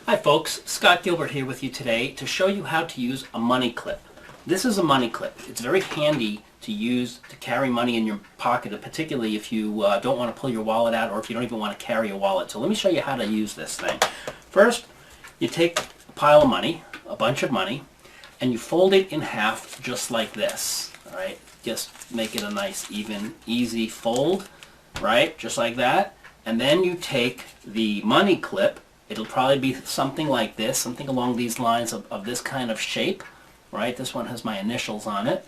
Hi folks, Scott Gilbert here with you today to show you how to use a money clip. This is a money clip. It's very handy to use to carry money in your pocket, particularly if you don't want to pull your wallet out or if you don't even want to carry a wallet. So let me show you how to use this thing. First, you take a pile of money, a bunch of money, and you fold it in half just like this. All right, just make it a nice, even, easy fold, right? Just like that. And then you take the money clip. It'll probably be something like this, something along these lines of this kind of shape, right? This one has my initials on it.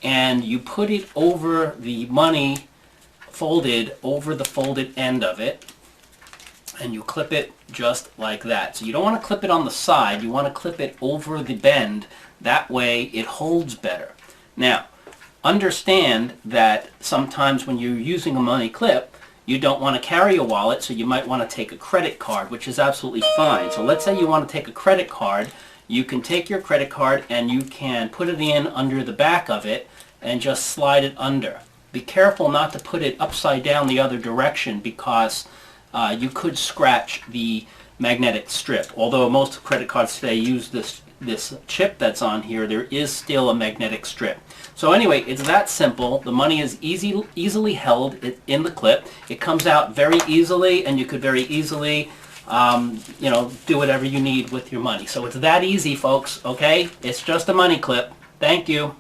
And you put it over the money folded over the folded end of it, and you clip it just like that. So you don't want to clip it on the side, you want to clip it over the bend. That way it holds better. Now, understand that sometimes when you're using a money clip, you don't want to carry a wallet, so you might want to take a credit card, which is absolutely fine. So let's say you want to take a credit card. You can take your credit card and you can put it in under the back of it and just slide it under. Be careful not to put it upside down the other direction because you could scratch the magnetic strip. Although most credit cards today use this chip that's on here, there is still a magnetic strip. So anyway, it's that simple. The money is easily held in the clip. It comes out very easily, and you could very easily do whatever you need with your money. So it's that easy, folks, okay? It's just a money clip. Thank you.